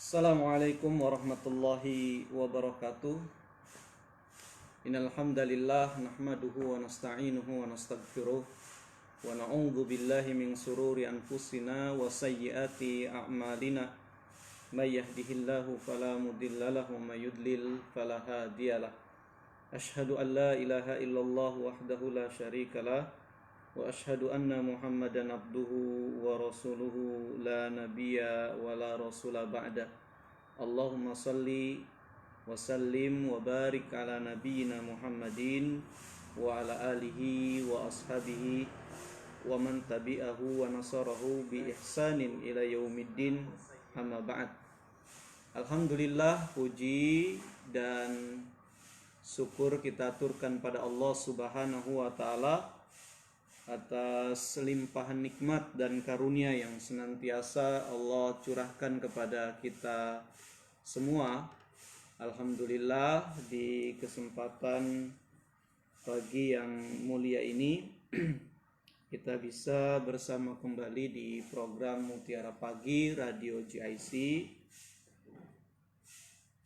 Assalamualaikum warahmatullahi wabarakatuh. Innal hamdalillah nahmaduhu wa nasta'inuhu wa nastaghfiruh wa na'udzu billahi min sururi anfusina wa sayyiati a'malina. May yahdihillahu fala mudilla lahu wa may yudlil fala hadiyalah. Asyhadu an la ilaha illallah wahdahu la syarikalah wa asyhadu anna Muhammadan abduhu wa rasuluhu la nabiyya wa la rasula ba'da. Allahumma salli wa sallim wa barik ala nabiyyina Muhammadin wa ala alihi wa ashabihi wa man tabi'ahu wa nasarahu bi ihsanin ila yaumiddin, amma ba'd. Alhamdulillah, puji dan syukur kita aturkan pada Allah Subhanahu wa taala atas limpahan nikmat dan karunia yang senantiasa Allah curahkan kepada kita semua. Alhamdulillah, di kesempatan pagi yang mulia ini kita bisa bersama kembali di program Mutiara Pagi Radio GIC,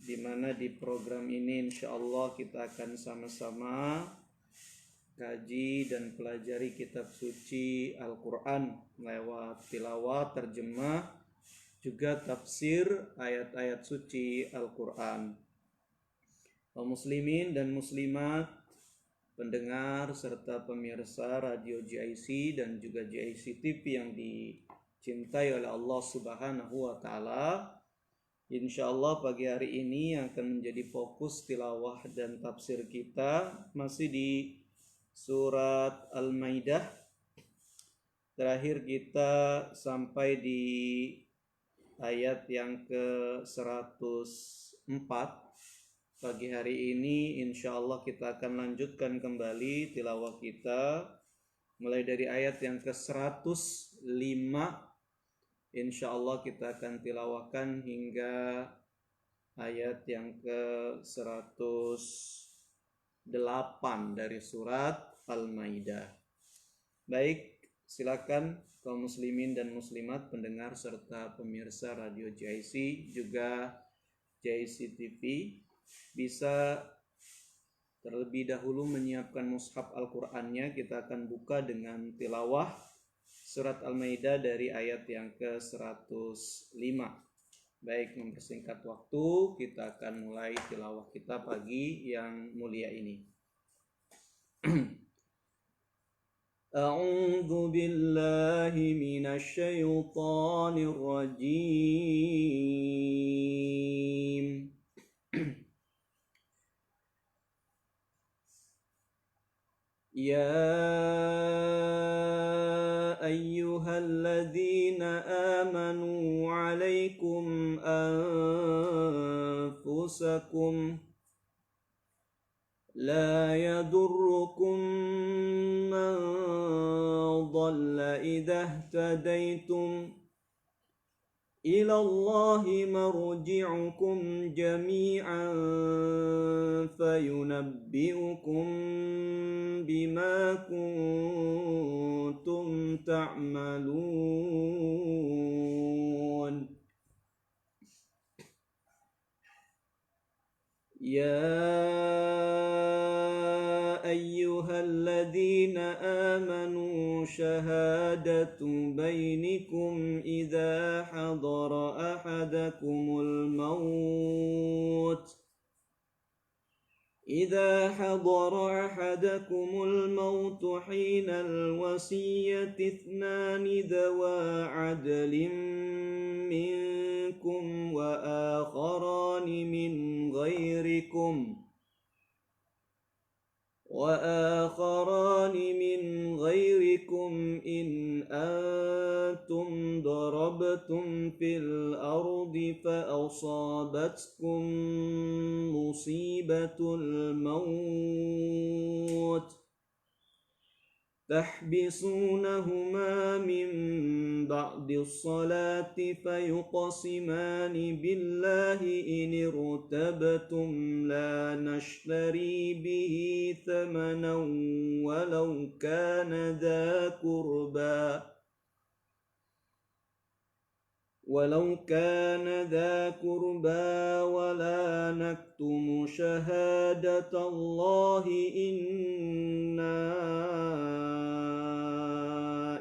di mana di program ini insyaallah kita akan sama-sama kaji dan pelajari kitab suci Al-Quran lewat tilawah, terjemah, juga tafsir ayat-ayat suci Al-Quran. Kaum muslimin dan muslimat, pendengar serta pemirsa Radio GIC dan juga GIC TV yang dicintai oleh Allah Subhanahu wa taala, insyaallah pagi hari ini yang akan menjadi fokus tilawah dan tafsir kita masih di Surat Al-Maidah. Terakhir kita sampai di ayat yang ke-104. Pagi hari ini insyaallah kita akan lanjutkan kembali tilawah kita mulai dari ayat yang ke-105. Insyaallah kita akan tilawahkan hingga ayat yang ke-108 dari surat Al-Maidah. Baik, silakan kaum muslimin dan muslimat, pendengar serta pemirsa Radio GIC juga GIC TV bisa terlebih dahulu menyiapkan mushaf Al-Qur'annya. Kita akan buka dengan tilawah surat Al-Maidah dari ayat yang ke-105. Baik, mempersingkat waktu, kita akan mulai tilawah kita pagi yang mulia ini. A'udzu billahi minasy syaithanir rajim. Ya ayyuhalladzina amanu 'alaikum anfusakum la yadurrukum man dhalla idza ihtadaytum ila Allahi marji'ukum jami'an fayunabbi'ukum bima kuntum ta'malun. Ya ayyuhalladzina amanu syahadatu bainikum idza hadara ahadakumul maut حين الوصية اثنان ذوى عدل منكم وآخران من غيركم إن أنتم ضربتم في الأرض فأصابتكم مصيبة الموت تحبسونهما من بعد الصلاة فيقسمان بالله إن ارتبتم لا نشتري به ثمنا ولو كان ذا قربى ولو كان ذا قربى ولا نكتم شهادة الله إنا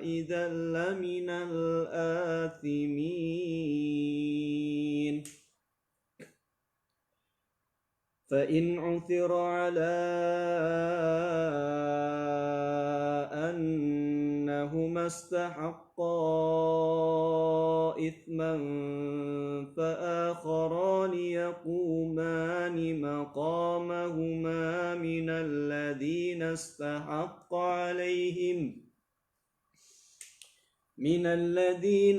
إذا لمن الآثمين فإن عثر على أنهما استحقا إثما فآخران يقومان مقامهما من الذين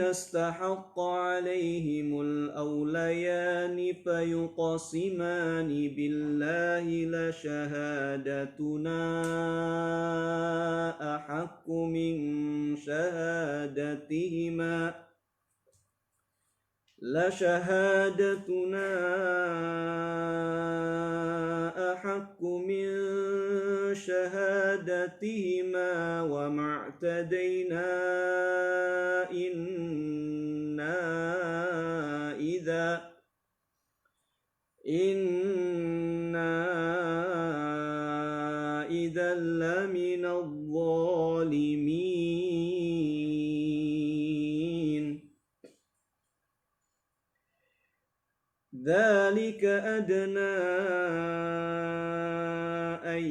استحق عليهم الأوليان فيقسمان بالله لشهادتنا أحق من شهادتهما وما اعتدينا إنا إذا لمن الظالمين ذلك أدنى أن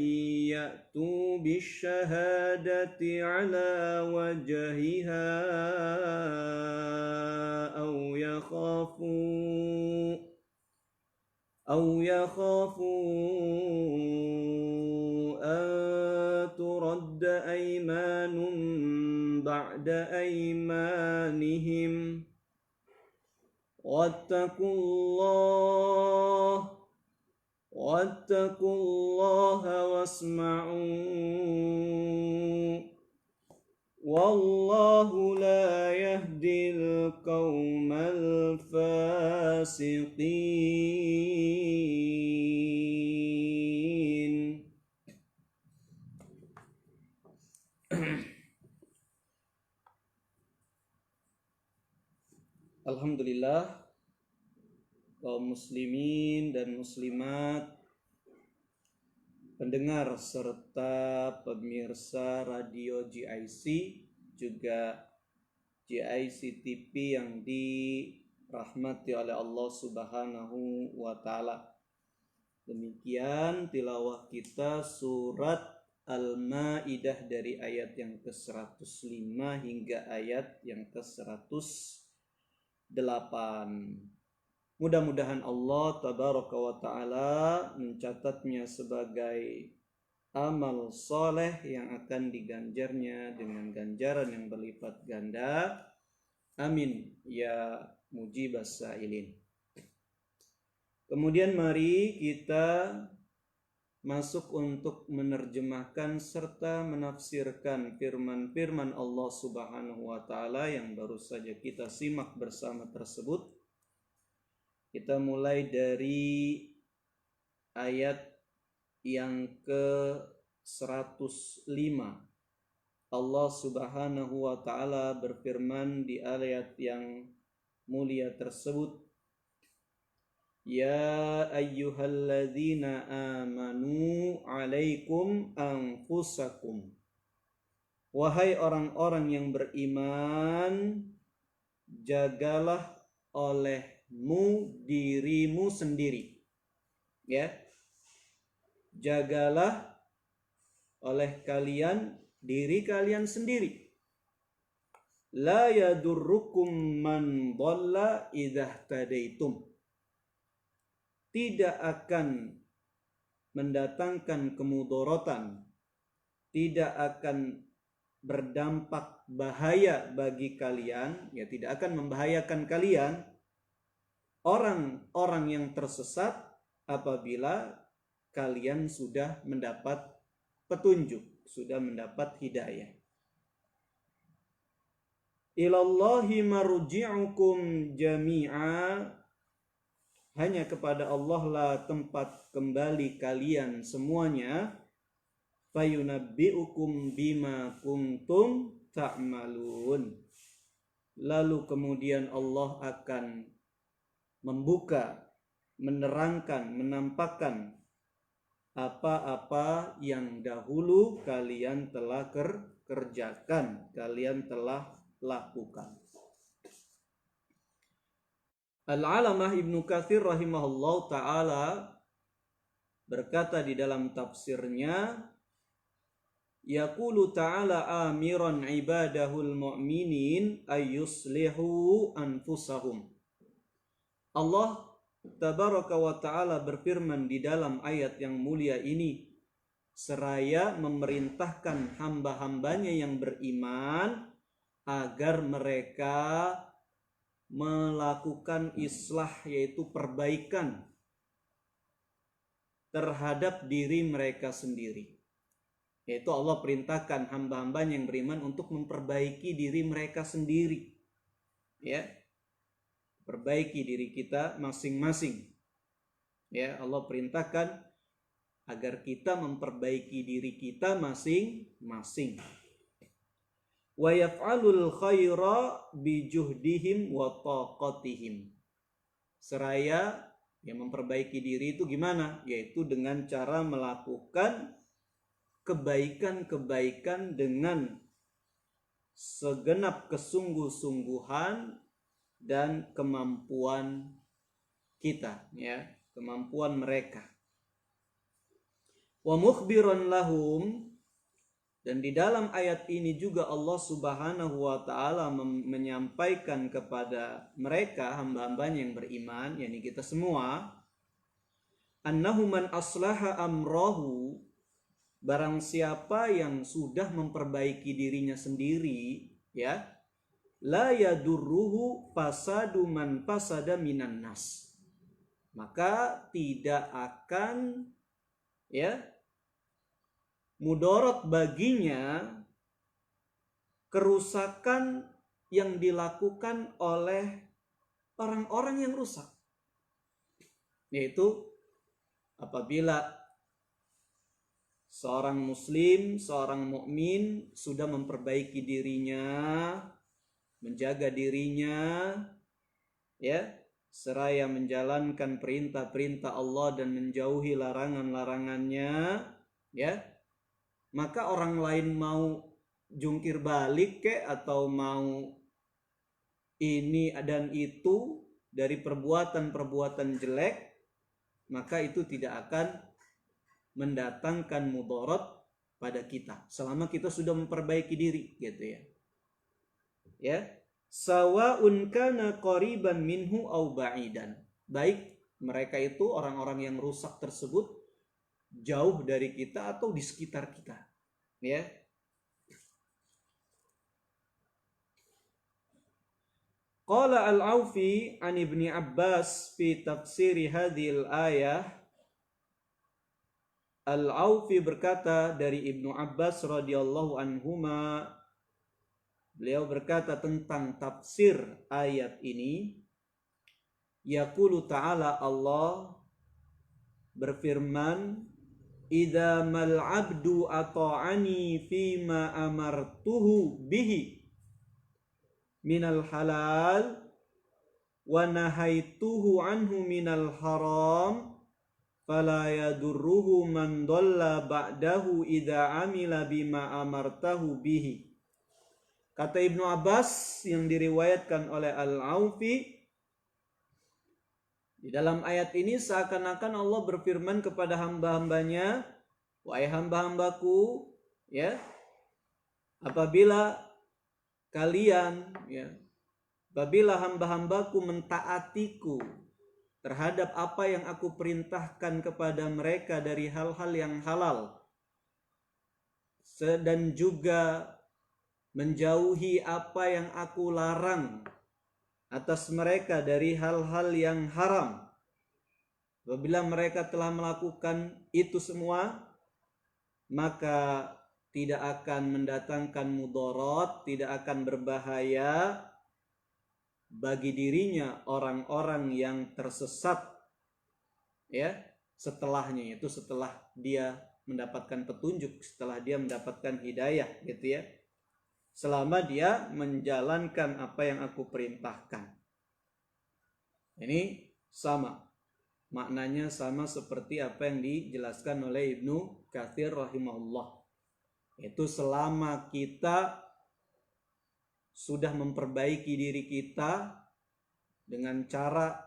يأتوا بالشهادة على وجهها أو يخافوا أن ترد أيمان بعد أيمانهم واتقوا الله واسمعوا والله لا يهدي القوم الفاسقين. Alhamdulillah, kaum muslimin dan muslimat, pendengar serta pemirsa radio GIC, juga GIC TV yang dirahmati oleh Allah Subhanahu wa Ta'ala. Demikian tilawah kita surat Al-Maidah dari ayat yang ke-105 hingga ayat yang ke-108. Mudah-mudahan Allah Tabaraka wa Ta'ala mencatatnya sebagai amal soleh yang akan diganjarnya dengan ganjaran yang berlipat ganda. Amin ya mujibas sa'ilin. Kemudian mari kita masuk untuk menerjemahkan serta menafsirkan firman-firman Allah Subhanahu wa Ta'ala yang baru saja kita simak bersama tersebut. Kita mulai dari ayat yang ke-105. Allah Subhanahu wa Ta'ala berfirman di ayat yang mulia tersebut, Ya ayyuhalladzina amanu alaikum anfusakum. Wahai orang-orang yang beriman, jagalah olehmu dirimu sendiri. Ya. Jagalah oleh kalian diri kalian sendiri. La yadurrukum man dhalla idza tadaitum. Tidak akan mendatangkan kemudorotan, tidak akan berdampak bahaya bagi kalian, ya tidak akan membahayakan kalian orang-orang yang tersesat apabila kalian sudah mendapat petunjuk, sudah mendapat hidayah. Ilallahi marji'ukum jami'a. Hanya kepada Allah lah tempat kembali kalian semuanya. Fayunabbi'ukum bima kuntum ta'malun. lalu kemudian Allah akan membuka, menerangkan, menampakkan apa-apa yang dahulu kalian telah kerjakan, kalian telah lakukan. Al-Alamah Ibnu Katsir rahimahullah ta'ala berkata di dalam tafsirnya, yaqulu ta'ala amiran ibadahul mu'minin ayyuslihu anfusahum. Allah tabaraka wa ta'ala berfirman di dalam ayat yang mulia ini, seraya memerintahkan hamba-hambanya yang beriman agar mereka melakukan islah, yaitu perbaikan terhadap diri mereka sendiri. Yaitu Allah perintahkan hamba-hambanya yang beriman untuk memperbaiki diri mereka sendiri. Ya, perbaiki diri kita masing-masing. Ya, Allah perintahkan agar kita memperbaiki diri kita masing-masing. Wa yaf'alul khaira bijuhdihim wa taqatihim. Seraya yang memperbaiki diri itu gimana? Yaitu dengan cara melakukan kebaikan-kebaikan dengan segenap kesungguh-sungguhan dan kemampuan kita, ya, kemampuan mereka. Wa mukhbiran lahum, dan di dalam ayat ini juga Allah Subhanahu wa taala menyampaikan kepada mereka hamba-hambanya yang beriman, yakni kita semua, annahu man aslaha amrahu, barang siapa yang sudah memperbaiki dirinya sendiri, ya, la yadurruhu fasadu man fasada minan nas, maka tidak akan, ya, mudarat baginya kerusakan yang dilakukan oleh orang-orang yang rusak. Yaitu apabila seorang muslim, seorang mukmin sudah memperbaiki dirinya, menjaga dirinya, ya, seraya menjalankan perintah-perintah Allah dan menjauhi larangan-larangannya, ya, maka orang lain mau jungkir balik atau mau ini dan itu dari perbuatan-perbuatan jelek, maka itu tidak akan mendatangkan mudarat pada kita selama kita sudah memperbaiki diri, gitu ya. Ya, sawaun kana qariban minhu au ba'idan, baik mereka itu orang-orang yang rusak tersebut jauh dari kita atau di sekitar kita, ya. Qala al-Aufi an Ibni Abbas fi tafsiri hadhil ayah. Al-Aufi berkata dari Ibnu Abbas radhiyallahu anhuma, beliau berkata tentang tafsir ayat ini, yaqulu ta'ala, Allah berfirman, idza mal abdu ata'ani fima amartuhu bihi minal halal wa nahaituhu anhu minal haram fala yadurruhu man dhalla ba'dahu idza amila bima amartahu bihi. Kata Ibnu Abbas yang diriwayatkan oleh Al-Aufi, di dalam ayat ini seakan-akan Allah berfirman kepada hamba-hambanya, wahai hamba-hambaku, ya, apabila kalian, ya, apabila hamba-hambaku mentaatiku terhadap apa yang aku perintahkan kepada mereka dari hal-hal yang halal, dan juga menjauhi apa yang aku larang atas mereka dari hal-hal yang haram, apabila mereka telah melakukan itu semua, maka tidak akan mendatangkan mudarat, tidak akan berbahaya bagi dirinya orang-orang yang tersesat, ya, setelahnya, yaitu setelah dia mendapatkan petunjuk, setelah dia mendapatkan hidayah, gitu ya. selama dia menjalankan apa yang aku perintahkan. Ini sama, maknanya sama seperti apa yang dijelaskan oleh Ibnu Katsir rahimahullah. Itu selama kita sudah memperbaiki diri kita dengan cara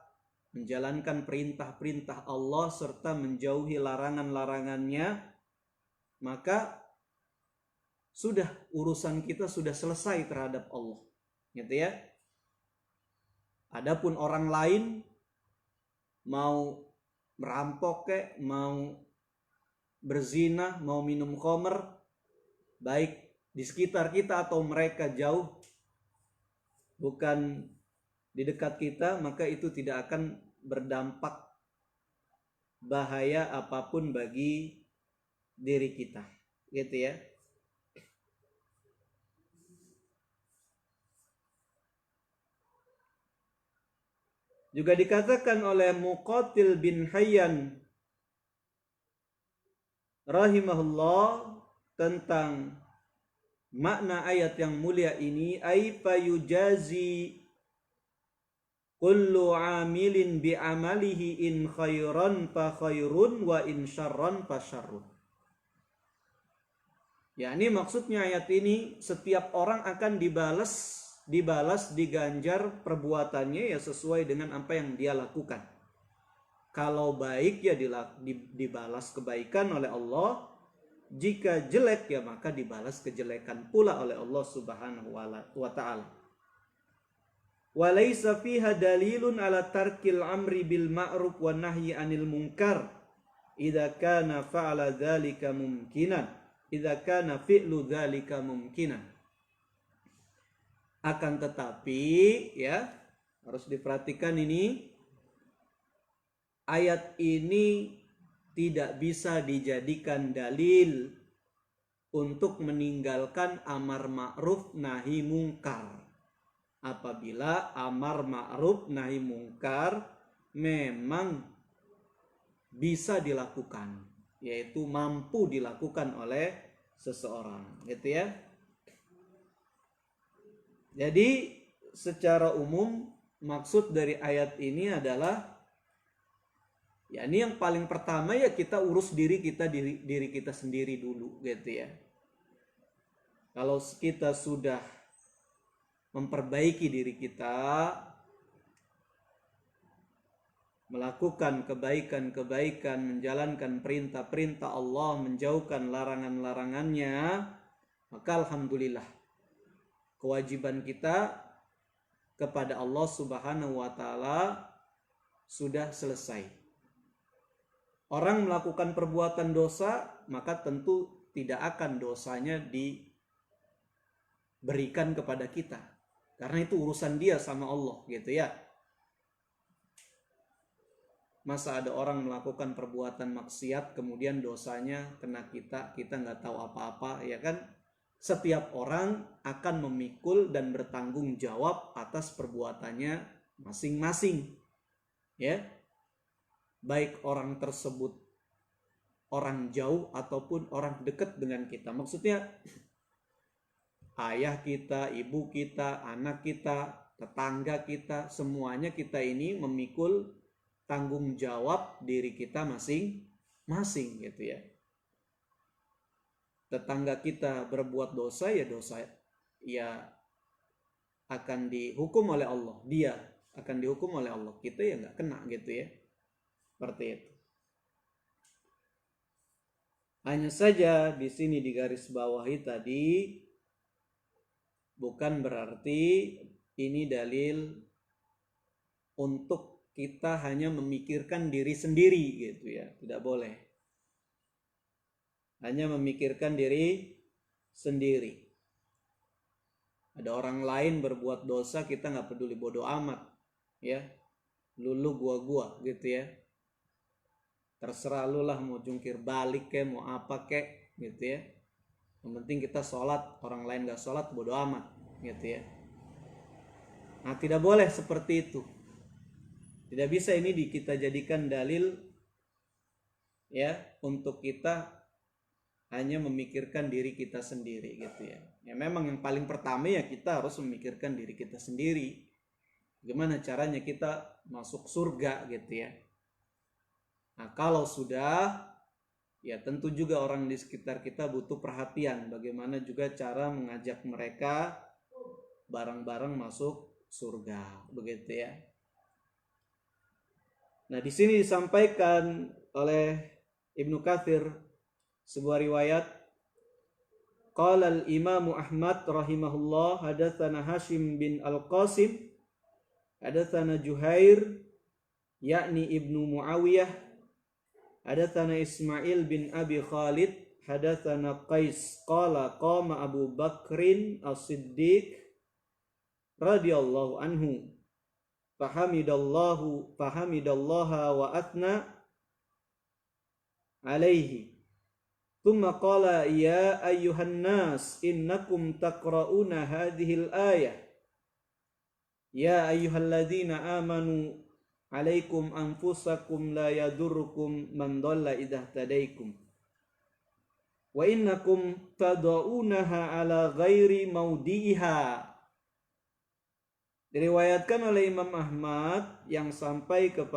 menjalankan perintah-perintah Allah serta menjauhi larangan-larangannya, maka sudah urusan kita sudah selesai terhadap Allah. Gitu ya. Adapun orang lain mau merampok mau berzina, mau minum khamr, baik di sekitar kita atau mereka jauh, bukan di dekat kita, maka itu tidak akan berdampak bahaya apapun bagi diri kita. Gitu ya. Juga dikatakan oleh Muqatil bin Hayyan rahimahullah tentang makna ayat yang mulia ini, ay fayujazi kullu amilin bi amalihi in khairan fa khairun wa in syarran fa syarrun. Ya, ini maksudnya ayat ini, setiap orang akan dibalas, diganjar perbuatannya ya sesuai dengan apa yang dia lakukan. Kalau baik ya dibalas kebaikan oleh Allah, jika jelek ya maka dibalas kejelekan pula oleh Allah Subhanahu wa taala. Wa laisa fiha dalilun ala tarkil amri bil ma'ruf wa nahyi 'anil munkar idza kana fa'ala dzalika mumkinan, idza kana fi'lu dzalika mumkinan. Akan tetapi ya harus diperhatikan ini, ayat ini tidak bisa dijadikan dalil untuk meninggalkan amar ma'ruf nahi mungkar. Apabila amar ma'ruf nahi mungkar memang bisa dilakukan, yaitu mampu dilakukan oleh seseorang, gitu ya. Jadi secara umum maksud dari ayat ini adalah, ya ini yang paling pertama ya kita urus diri kita sendiri dulu, gitu ya. Kalau kita sudah memperbaiki diri kita, melakukan kebaikan-kebaikan, menjalankan perintah-perintah Allah, menjauhkan larangan-larangannya, maka alhamdulillah kewajiban kita kepada Allah Subhanahu wa taala sudah selesai. Orang melakukan perbuatan dosa, maka tentu tidak akan dosanya diberikan kepada kita, karena itu urusan dia sama Allah, gitu ya. Masa ada orang melakukan perbuatan maksiat kemudian dosanya kena kita nggak tahu apa-apa, ya kan? Setiap orang akan memikul dan bertanggung jawab atas perbuatannya masing-masing, ya. Baik orang tersebut orang jauh ataupun orang dekat dengan kita. Maksudnya ayah kita, ibu kita, anak kita, tetangga kita, semuanya kita ini memikul tanggung jawab diri kita masing-masing, gitu ya. Tetangga kita berbuat dosa ya akan dihukum oleh Allah, dia akan dihukum oleh Allah, kita ya nggak kena, gitu ya. Seperti itu. Hanya saja di sini di garis bawahi tadi, bukan berarti ini dalil untuk kita hanya memikirkan diri sendiri, gitu ya. Tidak boleh hanya memikirkan diri sendiri. Ada orang lain berbuat dosa, kita nggak peduli, bodoh amat, ya. Lu gua, gitu ya. Terserah lu lah, mau jungkir balik mau apa gitu ya. Yang penting kita sholat, orang lain nggak sholat, bodoh amat, gitu ya. Nah, tidak boleh seperti itu. Tidak bisa ini kita jadikan dalil ya untuk kita hanya memikirkan diri kita sendiri gitu ya. Ya memang yang paling pertama ya kita harus memikirkan diri kita sendiri. Gimana caranya kita masuk surga gitu ya. Nah, kalau sudah, ya tentu juga orang di sekitar kita butuh perhatian. Bagaimana juga cara mengajak mereka bareng-bareng masuk surga, begitu ya. Nah, di sini disampaikan oleh Ibnu Katsir sebuah riwayat. Qala al-Imam Ahmad rahimahullah, hadatsana Hashim bin Al-Qasim, hadatsana Juhair yakni Ibnu Muawiyah, hadatsana Ismail bin Abi Khalid, hadatsana Qais qala qama Abu Bakrin As-Siddiq radhiyallahu anhu fahamidallaha wa athna alaihi thumma qala ya ayyuhan nas innakum taqra'una hadhil ayah ya ayyuhalladzina amanu alaikum anfusakum la yadurrukum man dhalla idza tadaikum wa innakum tad'unaha ala ghairi maudiha. Diriwayatkan oleh Imam Ahmad yang sampai kepada